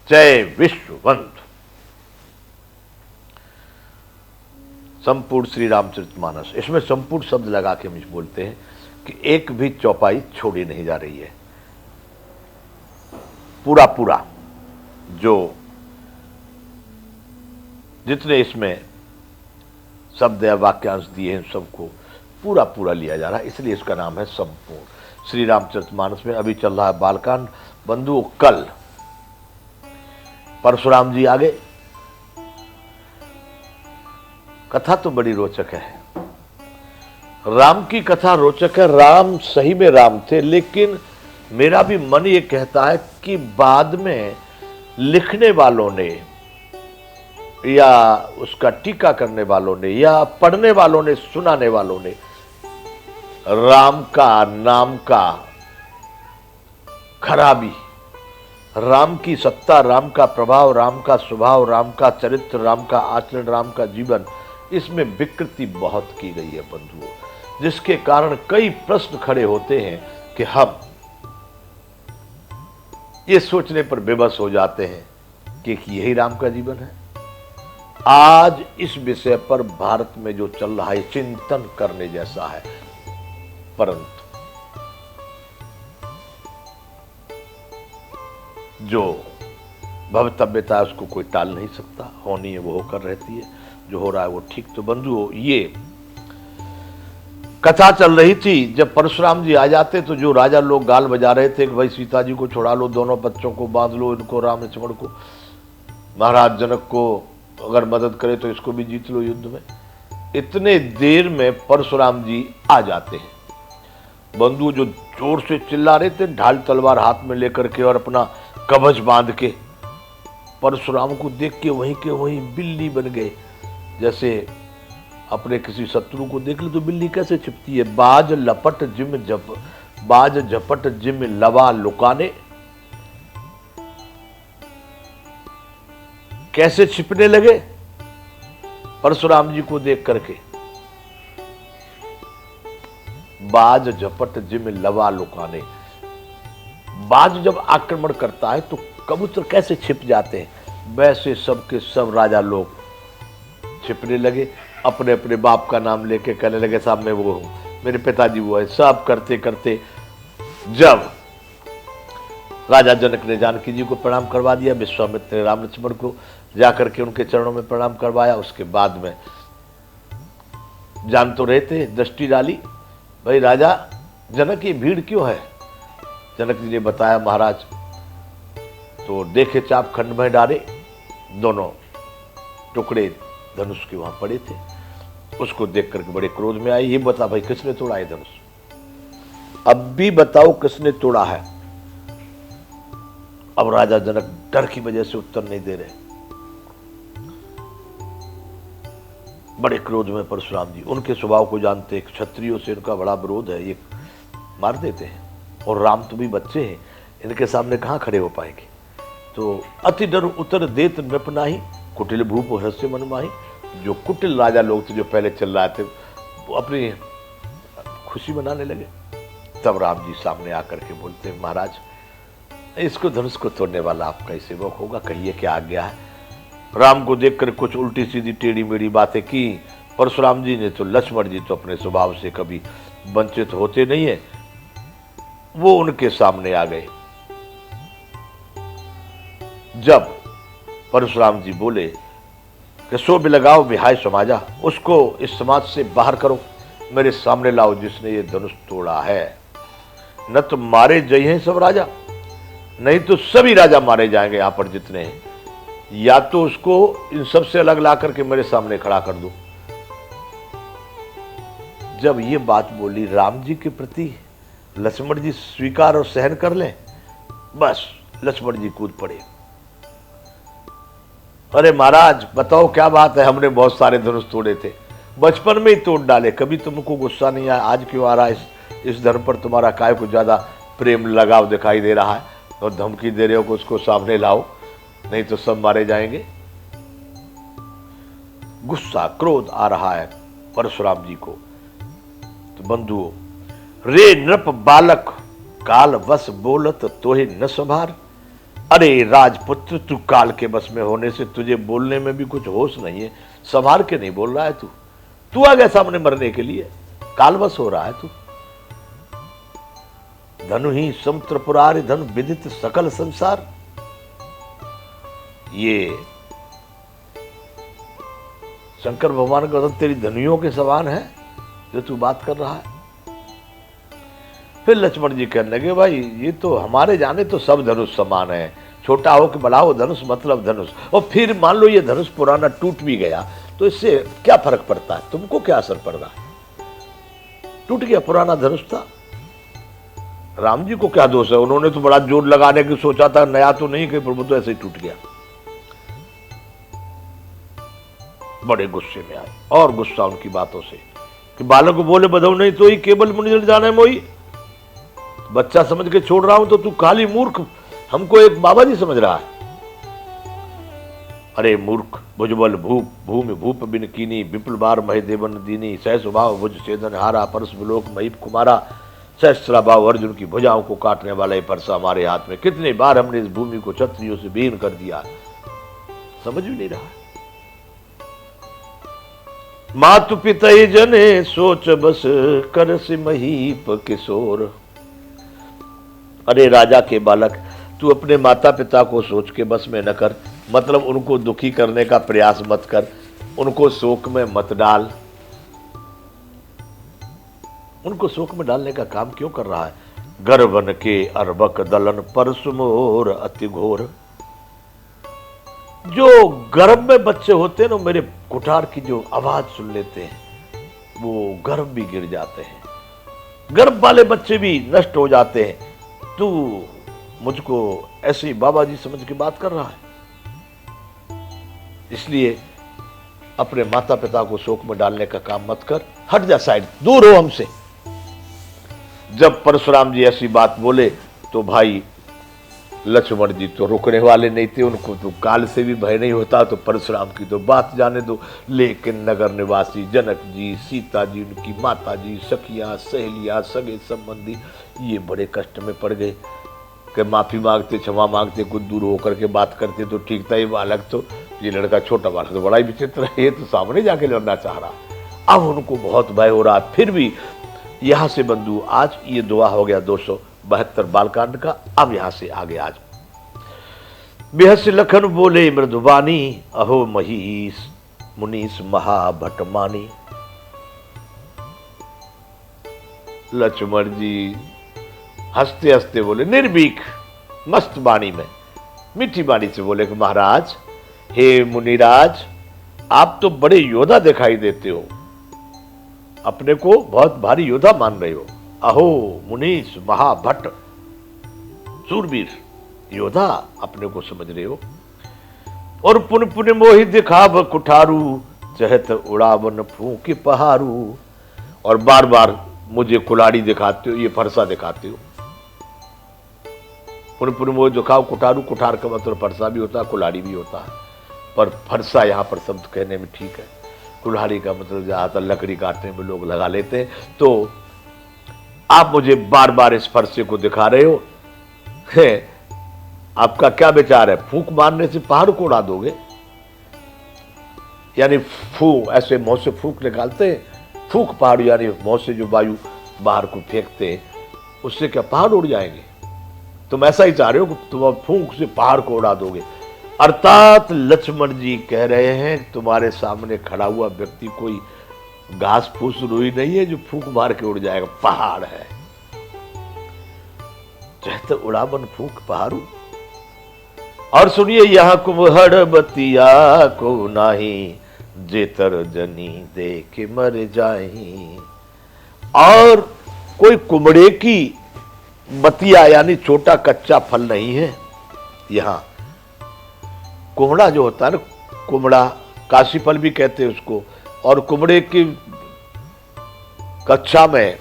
जय विश्वबंधु। संपूर्ण श्री रामचरितमानस, इसमें संपूर्ण शब्द लगा के हम बोलते हैं कि एक भी चौपाई छोड़ी नहीं जा रही है। पूरा पूरा जो जितने इसमें शब्द या वाक्यांश दिए हैं सबको पूरा पूरा लिया जा रहा है, इसलिए इसका नाम है संपूर्ण श्री रामचरितमानस में। अभी चल रहा है बालकांड। बंधु, कल परशुराम जी आ गए। कथा तो बड़ी रोचक है, राम की कथा रोचक है। राम सही में राम थे, लेकिन मेरा भी मन ये कहता है कि बाद में लिखने वालों ने या उसका टीका करने वालों ने या पढ़ने वालों ने, सुनाने वालों ने राम का नाम का खराबी, राम की सत्ता, राम का प्रभाव, राम का स्वभाव, राम का चरित्र, राम का आचरण, राम का जीवन, इसमें विकृति बहुत की गई है बंधुओं, जिसके कारण कई प्रश्न खड़े होते हैं कि हम ये सोचने पर विवश हो जाते हैं कि यही राम का जीवन है। आज इस विषय पर भारत में जो चल रहा है चिंतन करने जैसा है, परंतु जो भवितव्यता है उसको कोई टाल नहीं सकता, होनी है वो होकर रहती है, जो हो रहा है वो ठीक। तो बंधुओं, ये कथा चल रही थी। जब परशुराम जी आ जाते तो जो राजा लोग गाल बजा रहे थे कि भाई सीता जी को छुड़ा लो, दोनों बच्चों को बांध लो, इनको राम लक्ष्मण को, महाराज जनक को अगर मदद करे तो इसको भी जीत लो युद्ध में, इतने देर में परशुराम जी आ जाते हैं। बंधु जो जोर से चिल्ला रहे थे ढाल तलवार हाथ में लेकर के और अपना कवच बांध के, परशुराम को देख के वहीं बिल्ली बन गए। जैसे अपने किसी शत्रु को देख लो तो बिल्ली कैसे छिपती है, बाज लपट जिम जप, बाज झपट जिम लवा लुकाने, कैसे छिपने लगे परशुराम जी को देख करके। बाज झपट जिम लवा लुकाने, बाज जब आक्रमण करता है तो कबूतर कैसे छिप जाते हैं, वैसे सबके सब राजा लोग छिपने लगे। अपने अपने बाप का नाम लेके कहने लगे साहब मैं वो हूं, मेरे पिताजी वो है। सब करते करते जब राजा जनक ने जानकी जी को प्रणाम करवा दिया, विश्वामित्र ने राम लक्ष्मण को जाकर के उनके चरणों में प्रणाम करवाया, उसके बाद में जान तो रहे थे, दृष्टि डाली, भाई राजा जनक ये भीड़ क्यों है। जनक जी ने बताया महाराज, तो देखे चाप खंड में डाले, दोनों टुकड़े धनुष के वहां पड़े थे। उसको देख करके बड़े क्रोध में आए, ये बता भाई किसने तोड़ा है धनुष, अब भी बताओ किसने तोड़ा है। अब राजा जनक डर की वजह से उत्तर नहीं दे रहे, बड़े क्रोध में परशुराम जी। उनके स्वभाव को जानते, क्षत्रियों से इनका बड़ा विरोध है, ये मार देते हैं, और राम तो भी बच्चे हैं, इनके सामने कहां खड़े हो पाएंगे। तो अति डर उतर देत नृप नाही, कुटिल भूप हृदय मन माही। जो कुटिल राजा लोग थे जो पहले चल रहे थे वो अपनी खुशी मनाने लगे। तब राम जी सामने आकर के बोलते हैं महाराज इसको धनुष को तोड़ने वाला आपका ही सेवक होगा, कहिए क्या आज्ञा है। राम को देखकर कुछ उल्टी सीधी टेढ़ी मेढ़ी बातें की परशुराम जी ने, तो लक्ष्मण जी तो अपने स्वभाव से कभी वंचित होते नहीं है, वो उनके सामने आ गए। जब परशुराम जी बोले कि सो भी लगाओ विहाय समाजा, उसको इस समाज से बाहर करो, मेरे सामने लाओ जिसने ये धनुष तोड़ा है। न तो मारे जय हैं सब राजा, नहीं तो सभी राजा मारे जाएंगे यहां पर जितने हैं, या तो उसको इन सब से अलग ला करके मेरे सामने खड़ा कर दो। जब ये बात बोली राम जी के प्रति, लक्ष्मण जी स्वीकार और सहन कर लें, बस लक्ष्मण जी कूद पड़े। अरे महाराज बताओ क्या बात है, हमने बहुत सारे धनुष तोड़े थे, बचपन में ही तोड़ डाले, कभी तुमको गुस्सा नहीं आया, आज क्यों आ रहा है इस धर्म पर तुम्हारा काय को ज्यादा प्रेम लगाव दिखाई दे रहा है, और धमकी दे रहे हो कि उसको सामने लाओ नहीं तो सब मारे जाएंगे। गुस्सा क्रोध आ रहा है परशुराम जी को। तो बंधुओं, रे नृप बालक काल वश बोलत तोहे न संभार, अरे राजपुत्र, तू काल के बस में होने से तुझे बोलने में भी कुछ होश नहीं है, संभाल के नहीं बोल रहा है तू। तू आ गया सामने मरने के लिए, काल बस हो रहा है तू। धनु ही समुद्र पुरारी धनु विदित सकल संसार, ये शंकर भगवान का वचन तेरी धनुयों के समान है जो तू बात कर रहा है। फिर लक्ष्मण जी कहने लगे, भाई ये तो हमारे जाने तो सब धनुष समान है, छोटा हो कि बड़ा हो धनुष मतलब धनुष। और फिर मान लो ये धनुष पुराना टूट भी गया तो इससे क्या फर्क पड़ता है, तुमको क्या असर पड़ रहा है? टूट गया, पुराना धनुष था। राम जी को क्या दोष है, उन्होंने तो बड़ा जोर लगाने की सोचा था, नया तो नहीं कि प्रभु तो ऐसे ही टूट गया। बड़े गुस्से में आए, और गुस्सा उनकी बातों से कि बालक को बोले बधो नहीं तो ही केवल मुनिजन जाने मोई, बच्चा समझ के छोड़ रहा हूं तो तू काली मूर्ख हमको एक बाबा जी समझ रहा है। अरे मूर्ख, भुजबल भूप भूमि भूप बिन कीनी, विपुल बार मह देवन दीनी, सह स्वभाव भुज छेदन हारा, परस विलोक महीप कुमारा, सहस्रा भाव अर्जुन की भुजाओं को काटने वाला ये परसा हमारे हाथ में, कितनी बार हमने इस भूमि को क्षत्रियों से विहीन कर दिया, समझ भी नहीं रहा। मातु पिता जने सोच बस कर से महीप किशोर। अरे राजा के बालक, तू अपने माता पिता को सोच के बस में न कर, मतलब उनको दुखी करने का प्रयास मत कर, उनको शोक में मत डाल। उनको शोक में डालने का काम क्यों कर रहा है? गर्वन के अर्बक दलन परसुमोर अति घोर। जो गर्भ में बच्चे होते हैं ना, मेरे कुठार की जो आवाज सुन लेते हैं वो गर्भ भी गिर जाते हैं, गर्भ वाले बच्चे भी नष्ट हो जाते हैं। तू मुझको ऐसे बाबा जी समझ के बात कर रहा है, इसलिए अपने माता पिता को शोक में डालने का काम मत कर, हट जा साइड, दूर हो हमसे। जब परशुराम जी ऐसी बात बोले तो भाई लक्ष्मण जी तो रुकने वाले नहीं थे, उनको तो काल से भी भय नहीं होता, तो परशुराम की तो बात जाने दो। लेकिन नगर निवासी जनक जी, सीता जी, उनकी माता जी, सखियां, सहेलियां, सगे संबंधी ये बड़े कष्ट में पड़ गए कि माफी मांगते, क्षमा मांगते, कुछ दूर होकर के बात करते तो ठीक था। ये बालक तो, ये लड़का छोटा बालक तो बड़ा ही विचित्र है, ये तो सामने जाके लड़ना चाह रहा। अब उनको बहुत भय हो रहा। फिर भी यहां से बंधु, आज ये दुआ हो गया 272 बालकांड का। अब यहां से आगे आज बेहस लखन बोले मृदुबानी, अहो महीस मुनीस महाभटमानी। लक्ष्मण जी हंसते हंसते बोले, निर्भीक मस्त वाणी में, मीठी वाणी से बोले कि महाराज, हे मुनिराज, आप तो बड़े योद्धा दिखाई देते हो, अपने को बहुत भारी योद्धा मान रहे हो। अहो मुनीस महाभट, सूरवीर योद्धा अपने को समझ रहे हो। और पुन पुन मोहि दिखाव कुठारू, चहत उड़ावन फूंक पहारू। और बार बार मुझे कुलाड़ी दिखाते हो, ये फरसा दिखाते हो। पुन पुन मोहि दिखाव कुठारू, कुठार का मतलब फरसा भी होता है, कुलाड़ी भी होता है, पर फरसा यहाँ पर शब्द कहने में ठीक है। कुल्हाड़ी का मतलब ज्यादातर लकड़ी काटने में लोग लगा लेते हैं। तो आप मुझे बार बार इस फरसे को दिखा रहे हो, है आपका क्या विचार है? फूंक मारने से पहाड़ को उड़ा दोगे? यानी ऐसे मुंह से फूंक निकालते हैं, फूंक पहाड़, यानी मुंह से जो वायु बाहर को फेंकते हैं उससे क्या पहाड़ उड़ जाएंगे? तुम ऐसा ही चाह रहे हो कि तुम फूंक से पहाड़ को उड़ा दोगे। अर्थात लक्ष्मण जी कह रहे हैं, तुम्हारे सामने खड़ा हुआ व्यक्ति कोई घास फूस रुई नहीं है जो फूंक मार के उड़ जाएगा, पहाड़ है। कहते उड़ावन फूंक पहाड़ू। और सुनिए, यहां कुम्हड़ बतिया को नाही, जेतर जनी देख मर जाही। और कोई कुमड़े की बतिया यानी छोटा कच्चा फल नहीं है। यहां कुमड़ा जो होता है ना, कुमड़ा काशी फल भी कहते हैं उसको, और कुमड़े की कच्चा में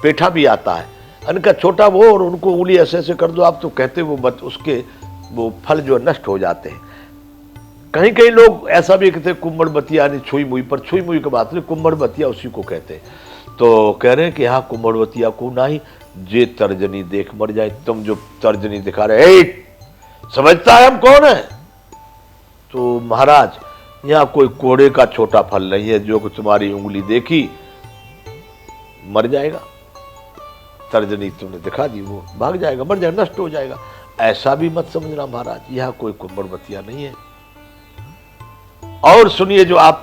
पेठा भी आता है, इनका छोटा वो, और उनको उंगली ऐसे ऐसे कर दो आप तो कहते वो उसके वो फल जो नष्ट हो जाते हैं। कहीं कहीं लोग ऐसा भी कहते हैं कुम्मड़ बतिया यानी छुई मुई, पर छुई मुई की बात नहीं, कुम्मड़ बतिया उसी को कहते हैं। तो कह रहे हैं कि यहाँ कुम्मड़ बतिया को नहीं, जे तर्जनी देख मर जाए। तुम जो तर्जनी दिखा रहे, समझता है हम कौन है। तो महाराज यहाँ कोई कोड़े का छोटा फल नहीं है, जो कि तुम्हारी उंगली देखी मर जाएगा, तर्जनी तुमने दिखा दी वो भाग जाएगा, मर जाएगा, नष्ट हो जाएगा। ऐसा भी मत समझना महाराज, यहाँ कोई कुंभरवतिया नहीं है। और सुनिए, जो आप